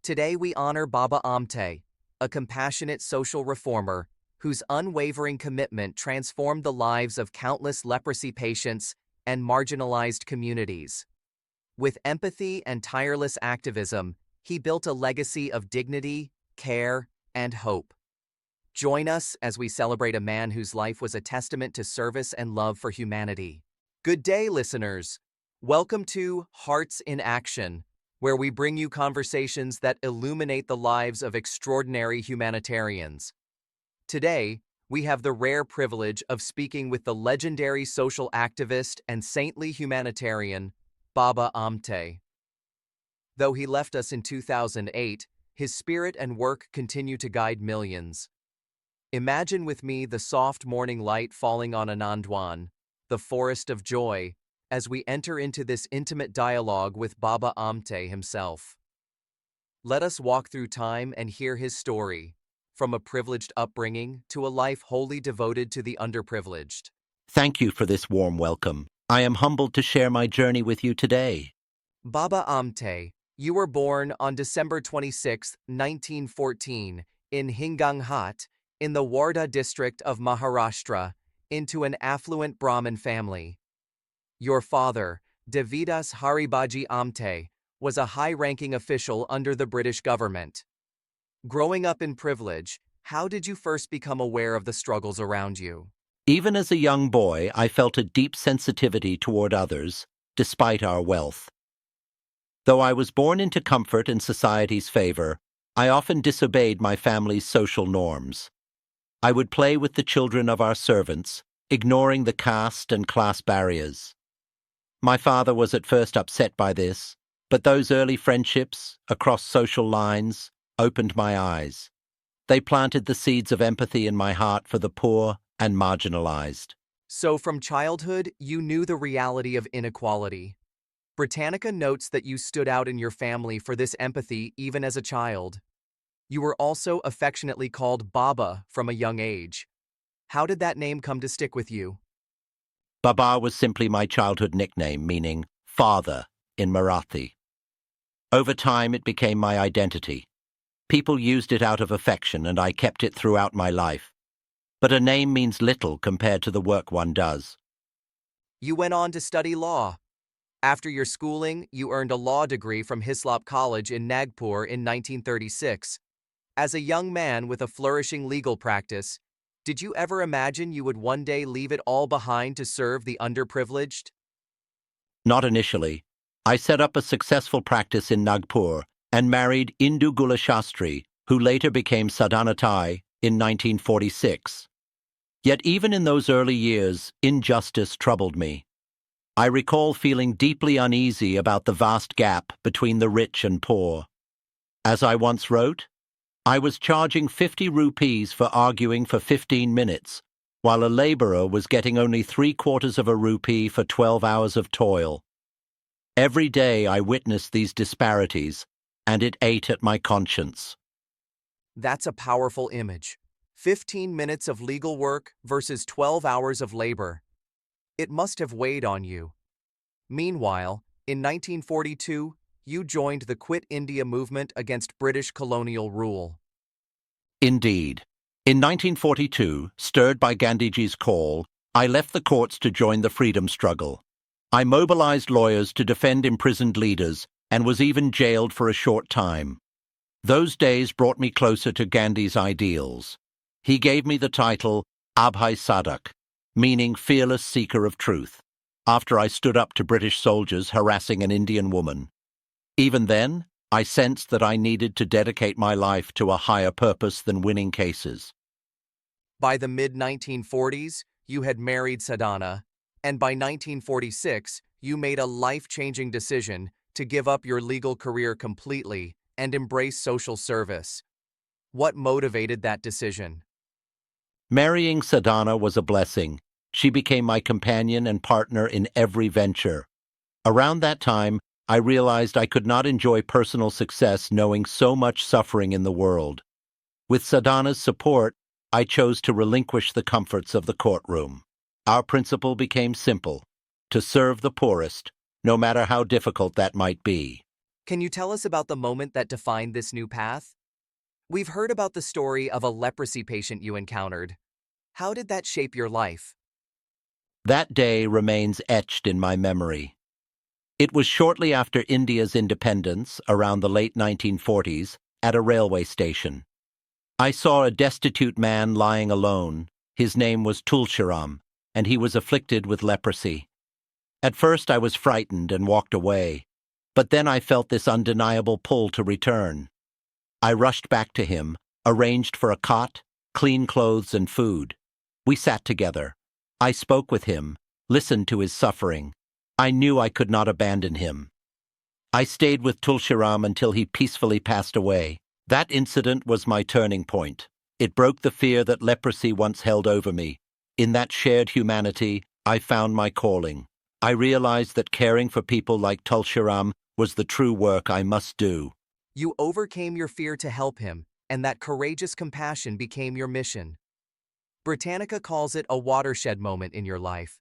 Today we honor Baba Amte, a compassionate social reformer whose unwavering commitment transformed the lives of countless leprosy patients and marginalized communities. With empathy and tireless activism, he built a legacy of dignity, care, and hope. Join us as we celebrate a man whose life was a testament to service and love for humanity. Good day, listeners. Welcome to Hearts in Action, where we bring you conversations that illuminate the lives of extraordinary humanitarians. Today, we have the rare privilege of speaking with the legendary social activist and saintly humanitarian, Baba Amte. Though he left us in 2008, his spirit and work continue to guide millions. Imagine with me the soft morning light falling on Anandwan, the forest of joy, as we enter into this intimate dialogue with Baba Amte himself. Let us walk through time and hear his story, from a privileged upbringing to a life wholly devoted to the underprivileged. Thank you for this warm welcome. I am humbled to share my journey with you today. Baba Amte, you were born on December 26, 1914, in Hinganghat, in the Wardha district of Maharashtra, into an affluent Brahmin family. Your father, Devidas Haribaji Amte, was a high-ranking official under the British government. Growing up in privilege, how did you first become aware of the struggles around you? Even as a young boy, I felt a deep sensitivity toward others, despite our wealth. Though I was born into comfort and society's favor, I often disobeyed my family's social norms. I would play with the children of our servants, ignoring the caste and class barriers. My father was at first upset by this, but those early friendships, across social lines, opened my eyes. They planted the seeds of empathy in my heart for the poor and marginalized. So from childhood, you knew the reality of inequality. Britannica notes that you stood out in your family for this empathy even as a child. You were also affectionately called Baba from a young age. How did that name come to stick with you? Baba was simply my childhood nickname, meaning father in Marathi. Over time, it became my identity. People used it out of affection, and I kept it throughout my life. But a name means little compared to the work one does. You went on to study law. After your schooling, you earned a law degree from Hislop College in Nagpur in 1936. As a young man with a flourishing legal practice, did you ever imagine you would one day leave it all behind to serve the underprivileged? Not initially. I set up a successful practice in Nagpur and married Indu Gula Shastri, who later became Sadhanatai in 1946. Yet even in those early years, injustice troubled me. I recall feeling deeply uneasy about the vast gap between the rich and poor. As I once wrote, I was charging 50 rupees for arguing for 15 minutes, while a laborer was getting only 3/4 of a rupee for 12 hours of toil. Every day I witnessed these disparities, and it ate at my conscience. That's a powerful image. 15 minutes of legal work versus 12 hours of labor. It must have weighed on you. Meanwhile, in 1942, you joined the Quit India movement against British colonial rule. Indeed. In 1942, stirred by Gandhiji's call, I left the courts to join the freedom struggle. I mobilized lawyers to defend imprisoned leaders and was even jailed for a short time. Those days brought me closer to Gandhi's ideals. He gave me the title Abhay Sadak, meaning fearless seeker of truth, after I stood up to British soldiers harassing an Indian woman. Even then, I sensed that I needed to dedicate my life to a higher purpose than winning cases. By the mid-1940s, you had married Sadhana, and by 1946, you made a life-changing decision to give up your legal career completely and embrace social service. What motivated that decision? Marrying Sadhana was a blessing. She became my companion and partner in every venture. Around that time, I realized I could not enjoy personal success knowing so much suffering in the world. With Sadhana's support, I chose to relinquish the comforts of the courtroom. Our principle became simple: to serve the poorest, no matter how difficult that might be. Can you tell us about the moment that defined this new path? We've heard about the story of a leprosy patient you encountered. How did that shape your life? That day remains etched in my memory. It was shortly after India's independence, around the late 1940s, at a railway station. I saw a destitute man lying alone. His name was Tulshiram, and he was afflicted with leprosy. At first I was frightened and walked away, but then I felt this undeniable pull to return. I rushed back to him, arranged for a cot, clean clothes and food. We sat together. I spoke with him, listened to his suffering. I knew I could not abandon him. I stayed with Tulshiram until he peacefully passed away. That incident was my turning point. It broke the fear that leprosy once held over me. In that shared humanity, I found my calling. I realized that caring for people like Tulshiram was the true work I must do. You overcame your fear to help him, and that courageous compassion became your mission. Britannica calls it a watershed moment in your life.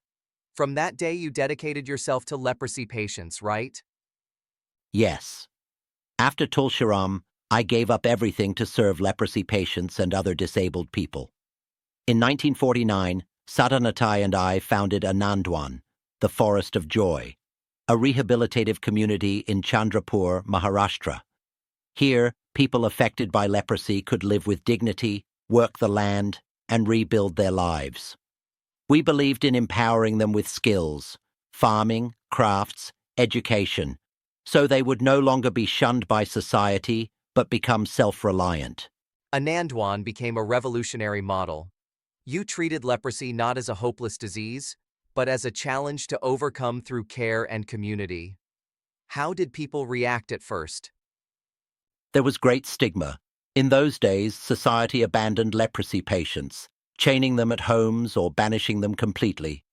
From that day, you dedicated yourself to leprosy patients, right? Yes. After Tulshiram, I gave up everything to serve leprosy patients and other disabled people. In 1949, Sadhanatai and I founded Anandwan, the Forest of Joy, a rehabilitative community in Chandrapur, Maharashtra. Here, people affected by leprosy could live with dignity, work the land, and rebuild their lives. We believed in empowering them with skills, farming, crafts, education, so they would no longer be shunned by society, but become self-reliant. Anandwan became a revolutionary model. You treated leprosy not as a hopeless disease, but as a challenge to overcome through care and community. How did people react at first? There was great stigma. In those days, society abandoned leprosy patients, chaining them at homes or banishing them completely.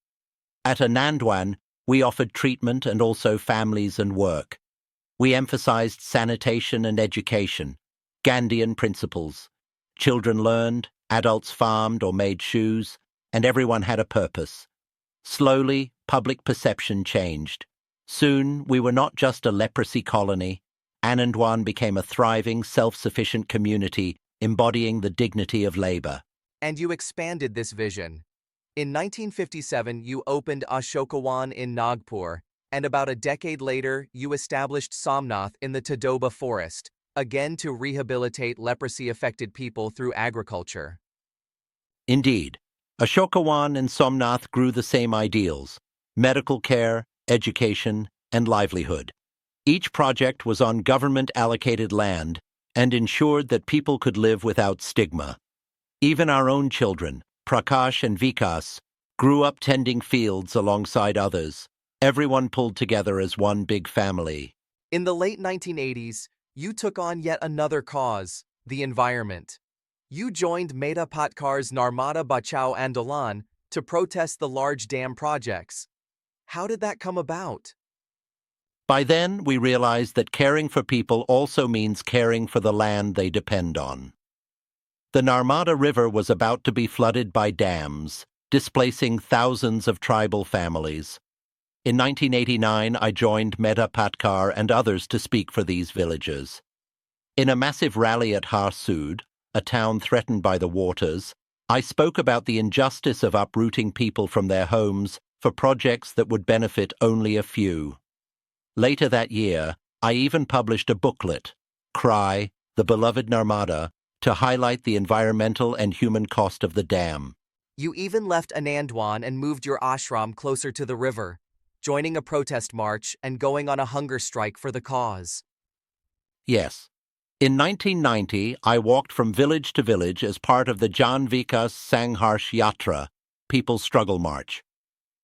At Anandwan, we offered treatment and also families and work. We emphasized sanitation and education, Gandhian principles. Children learned, adults farmed or made shoes, and everyone had a purpose. Slowly, public perception changed. Soon, we were not just a leprosy colony. Anandwan became a thriving, self-sufficient community embodying the dignity of labor. And you expanded this vision. In 1957, you opened Ashokawan in Nagpur, and about a decade later, you established Somnath in the Tadoba forest, again to rehabilitate leprosy-affected people through agriculture. Indeed, Ashokawan and Somnath grew the same ideals: medical care, education, and livelihood. Each project was on government-allocated land and ensured that people could live without stigma. Even our own children, Prakash and Vikas, grew up tending fields alongside others. Everyone pulled together as one big family. In the late 1980s, you took on yet another cause, the environment. You joined Mehta Patkar's Narmada Bachao Andolan to protest the large dam projects. How did that come about? By then, we realized that caring for people also means caring for the land they depend on. The Narmada River was about to be flooded by dams, displacing thousands of tribal families. In 1989, I joined Mehta Patkar and others to speak for these villagers. In a massive rally at Harsud, a town threatened by the waters, I spoke about the injustice of uprooting people from their homes for projects that would benefit only a few. Later that year, I even published a booklet, Cry, the Beloved Narmada, to highlight the environmental and human cost of the dam. You even left Anandwan and moved your ashram closer to the river, joining a protest march and going on a hunger strike for the cause. Yes. In 1990, I walked from village to village as part of the Jan Vikas Sangharsh Yatra, People's Struggle March.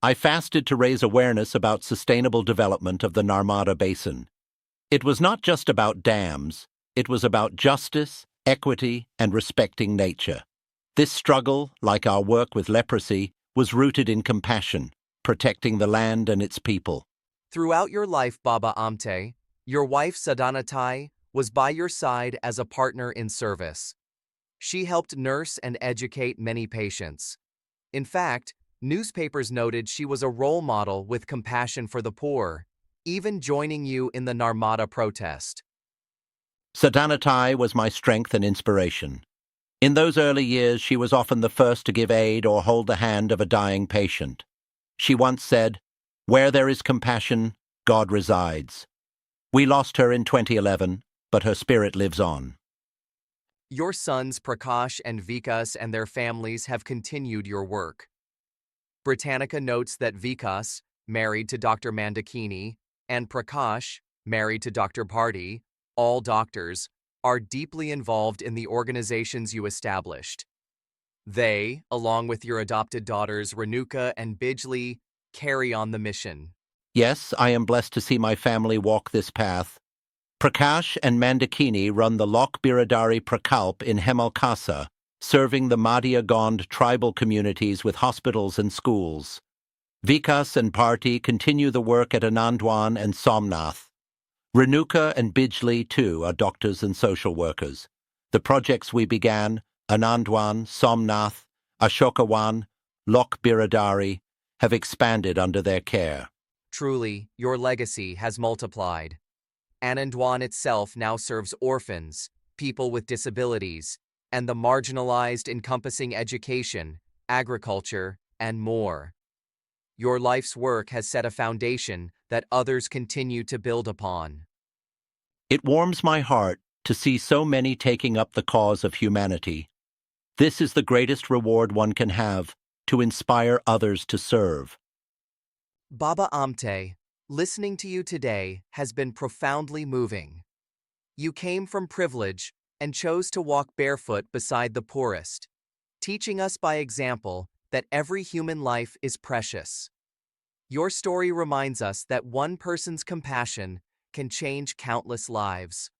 I fasted to raise awareness about sustainable development of the Narmada Basin. It was not just about dams, it was about justice, equity, and respecting nature. This struggle, like our work with leprosy, was rooted in compassion, protecting the land and its people. Throughout your life, Baba Amte, your wife Sadhanatai was by your side as a partner in service. She helped nurse and educate many patients. In fact, newspapers noted she was a role model with compassion for the poor. even joining you in the Narmada protest. Sadhanatai was my strength and inspiration. In those early years, she was often the first to give aid or hold the hand of a dying patient. She once said, "Where there is compassion, God resides." We lost her in 2011, but her spirit lives on. Your sons Prakash and Vikas and their families have continued your work. Britannica notes that Vikas, married to Dr. Mandakini, and Prakash, married to Dr. Bharti, all doctors, are deeply involved in the organizations you established. They, along with your adopted daughters Renuka and Bijli, carry on the mission. Yes, I am blessed to see my family walk this path. Prakash and Mandakini run the Lok Biradari Prakalp in Hemalkasa, serving the Madhya Gond tribal communities with hospitals and schools. Vikas and Bharti continue the work at Anandwan and Somnath. Renuka and Bijli, too, are doctors and social workers. The projects we began, Anandwan, Somnath, Ashokawan, Lok Biradari, have expanded under their care. Truly, your legacy has multiplied. Anandwan itself now serves orphans, people with disabilities, and the marginalized, encompassing education, agriculture, and more. Your life's work has set a foundation that others continue to build upon. It warms my heart to see so many taking up the cause of humanity. This is the greatest reward one can have, to inspire others to serve. Baba Amte, listening to you today has been profoundly moving. You came from privilege and chose to walk barefoot beside the poorest, teaching us by example that every human life is precious. Your story reminds us that one person's compassion can change countless lives.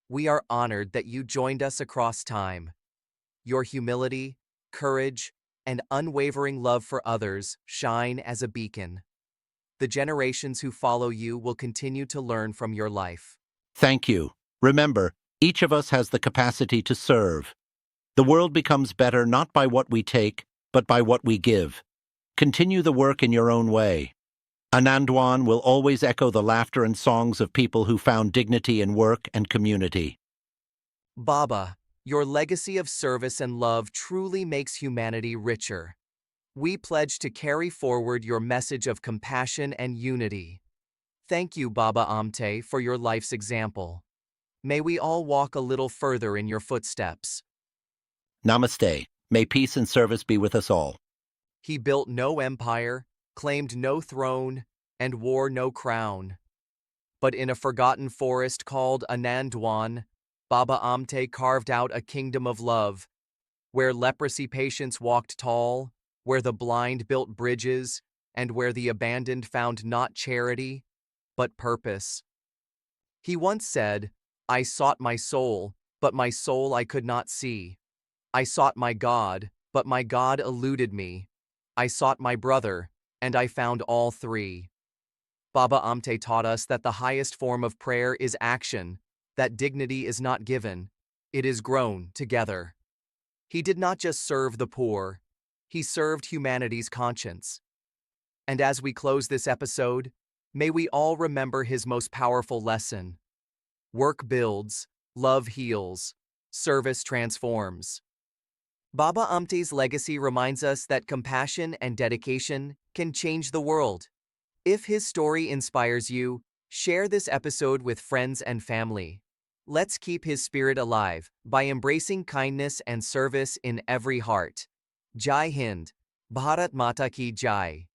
We are honored that you joined us across time. Your humility, courage, and unwavering love for others shine as a beacon. The generations who follow you will continue to learn from your life. Thank you. Remember, each of us has the capacity to serve. The world becomes better not by what we take, but by what we give. Continue the work in your own way. Anandwan will always echo the laughter and songs of people who found dignity in work and community. Baba, your legacy of service and love truly makes humanity richer. We pledge to carry forward your message of compassion and unity. Thank you, Baba Amte, for your life's example. May we all walk a little further in your footsteps. Namaste. May peace and service be with us all. He built no empire, claimed no throne, and wore no crown. But in a forgotten forest called Anandwan, Baba Amte carved out a kingdom of love, where leprosy patients walked tall, where the blind built bridges, and where the abandoned found not charity, but purpose. He once said, "I sought my soul, but my soul I could not see. I sought my God, but my God eluded me. I sought my brother, and I found all three." Baba Amte taught us that the highest form of prayer is action, that dignity is not given, it is grown together. He did not just serve the poor, he served humanity's conscience. And as we close this episode, may we all remember his most powerful lesson. Work builds, love heals, service transforms. Baba Amte's legacy reminds us that compassion and dedication can change the world. If his story inspires you, share this episode with friends and family. Let's keep his spirit alive by embracing kindness and service in every heart. Jai Hind, Bharat Mata Ki Jai.